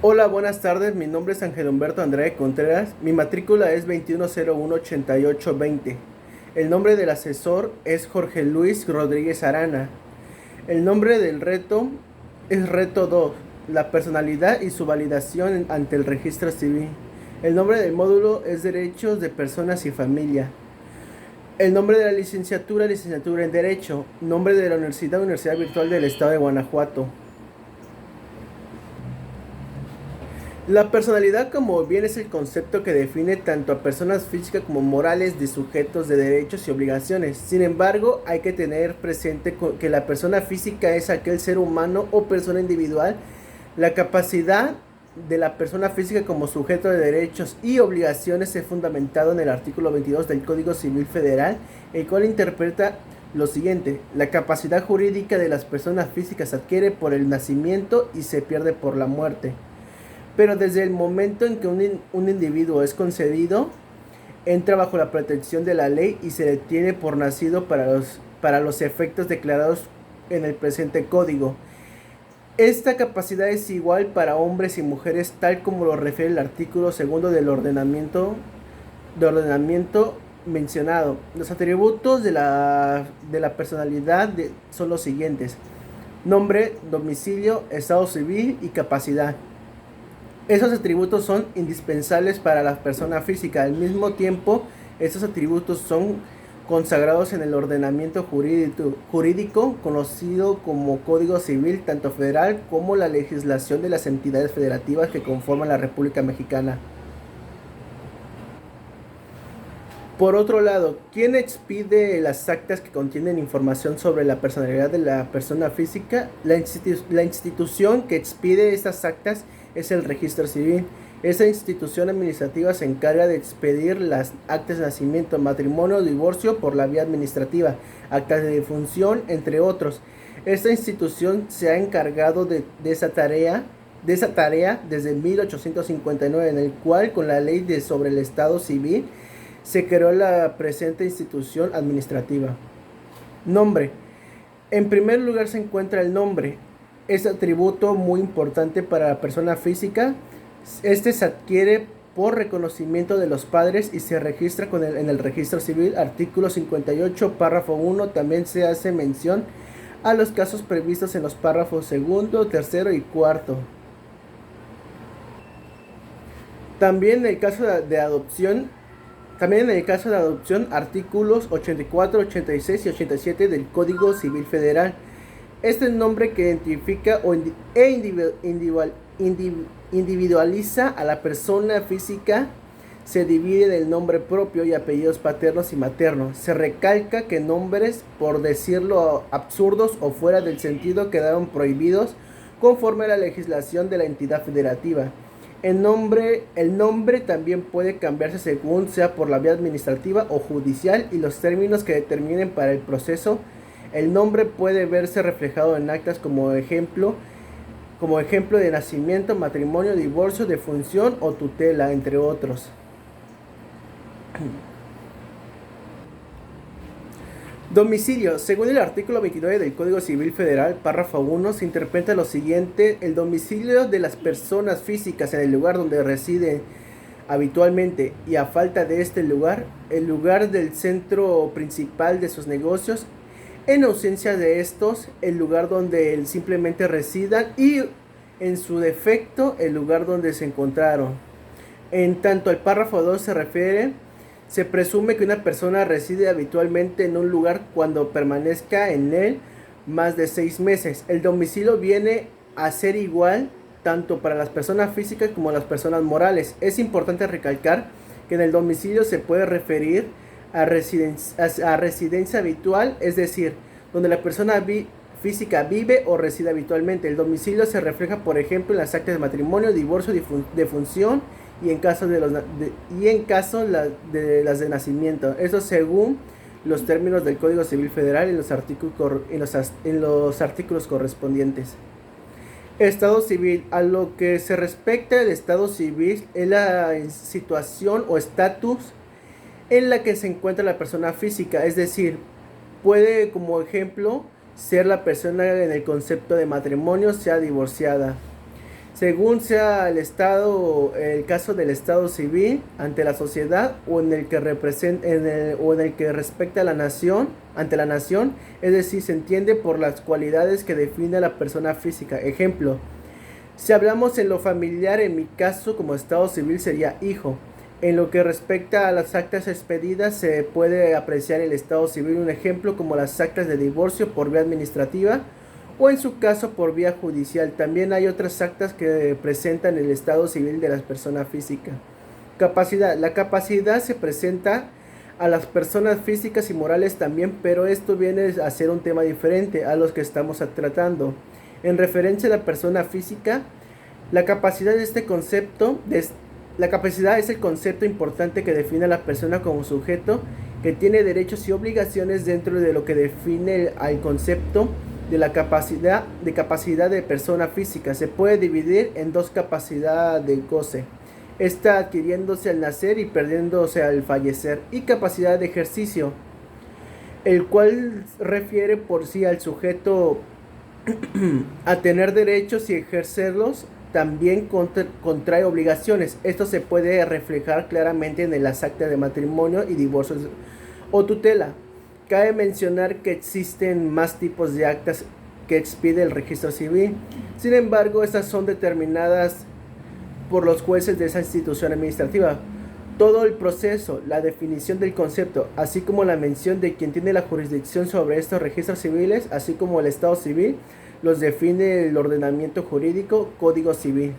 Hola, buenas tardes. Mi nombre es Ángel Humberto Andrade Contreras. Mi matrícula es 21018820. El nombre del asesor es Jorge Luis Rodríguez Arana. El nombre del reto es Reto 2, la personalidad y su validación ante el registro civil. El nombre del módulo es Derechos de Personas y Familia. El nombre de la licenciatura, licenciatura en Derecho. Nombre de la universidad, Universidad Virtual del Estado de Guanajuato. La personalidad como bien es el concepto que define tanto a personas físicas como morales de sujetos de derechos y obligaciones. Sin embargo, hay que tener presente que la persona física es aquel ser humano o persona individual. La capacidad de la persona física como sujeto de derechos y obligaciones es fundamentado en el artículo 22 del Código Civil Federal, el cual interpreta lo siguiente: la capacidad jurídica de las personas físicas se adquiere por el nacimiento y se pierde por la muerte. Pero desde el momento en que un individuo es concebido, entra bajo la protección de la ley y se le tiene por nacido para los efectos declarados en el presente código. Esta capacidad es igual para hombres y mujeres, tal como lo refiere el artículo segundo del ordenamiento mencionado. Los atributos de la personalidad son los siguientes: nombre, domicilio, estado civil y capacidad. Esos atributos son indispensables para la persona física. Al mismo tiempo, esos atributos son consagrados en el ordenamiento jurídico conocido como Código Civil, tanto federal como la legislación de las entidades federativas que conforman la República Mexicana. Por otro lado, ¿quién expide las actas que contienen información sobre la personalidad de la persona física? La institución que expide estas actas es el Registro Civil. Esa institución administrativa se encarga de expedir las actas de nacimiento, matrimonio, divorcio por la vía administrativa, actas de defunción, entre otros. Esta institución se ha encargado de esa tarea desde 1859, en el cual, con la ley sobre el Estado Civil, se creó la presente institución administrativa. Nombre. En primer lugar se encuentra el nombre. Es atributo muy importante para la persona física. Este se adquiere por reconocimiento de los padres y se registra en el registro civil. Artículo 58, párrafo 1. También se hace mención a los casos previstos en los párrafos segundo, tercero y cuarto. También en el caso de adopción, artículos 84, 86 y 87 del Código Civil Federal. Este es el nombre que identifica individualiza a la persona física. Se divide del nombre propio y apellidos paternos y maternos. Se recalca que nombres, por decirlo absurdos o fuera del sentido, quedaron prohibidos conforme a la legislación de la entidad federativa. El nombre también puede cambiarse según sea por la vía administrativa o judicial y los términos que determinen para el proceso. El nombre puede verse reflejado en actas como ejemplo de nacimiento, matrimonio, divorcio, defunción o tutela, entre otros. Domicilio. Según el artículo 29 del Código Civil Federal, párrafo 1, se interpreta lo siguiente: el domicilio de las personas físicas en el lugar donde residen habitualmente y, a falta de este lugar, el lugar del centro principal de sus negocios. En ausencia de estos, el lugar donde simplemente residan y, en su defecto, el lugar donde se encontraron. En tanto el párrafo 2 se presume que una persona reside habitualmente en un lugar cuando permanezca en él más de 6 meses. El domicilio viene a ser igual tanto para las personas físicas como las personas morales. Es importante recalcar que en el domicilio se puede referir a residencia habitual, es decir, donde la persona física vive o reside habitualmente. El domicilio se refleja, por ejemplo, en las actas de matrimonio, divorcio, defunción y en caso de las de nacimiento. Eso según los términos del Código Civil Federal en los artículos correspondientes. Estado civil. A lo que se respecta al estado civil es la situación o estatus en la que se encuentra la persona física, es decir, puede, como ejemplo, ser la persona en el concepto de matrimonio sea divorciada. según sea el estado, el caso del estado civil ante la sociedad o en el que representa, o en el que respecta a la nación, ante la nación, es decir, se entiende por las cualidades que define a la persona física. Ejemplo, si hablamos en lo familiar, en mi caso como estado civil sería hijo. En lo que respecta a las actas expedidas, se puede apreciar el estado civil, un ejemplo como las actas de divorcio por vía administrativa o en su caso por vía judicial. También hay otras actas que presentan el estado civil de la persona física. Capacidad. La capacidad se presenta a las personas físicas y morales también, pero esto viene a ser un tema diferente a los que estamos tratando. En referencia a la persona física, la capacidad de este concepto, la capacidad es el concepto importante que define a la persona como sujeto que tiene derechos y obligaciones dentro de lo que define al concepto de la capacidad de persona física. Se puede dividir en dos: capacidad de goce, esta adquiriéndose al nacer y perdiéndose al fallecer, y capacidad de ejercicio, el cual refiere por sí al sujeto a tener derechos y ejercerlos. También contrae obligaciones. Esto se puede reflejar claramente en las actas de matrimonio y divorcio o tutela. Cabe mencionar que existen más tipos de actas que expide el registro civil. Sin embargo, estas son determinadas por los jueces de esa institución administrativa. Todo el proceso, la definición del concepto, así como la mención de quien tiene la jurisdicción sobre estos registros civiles, así como el estado civil, los define el ordenamiento jurídico, Código Civil.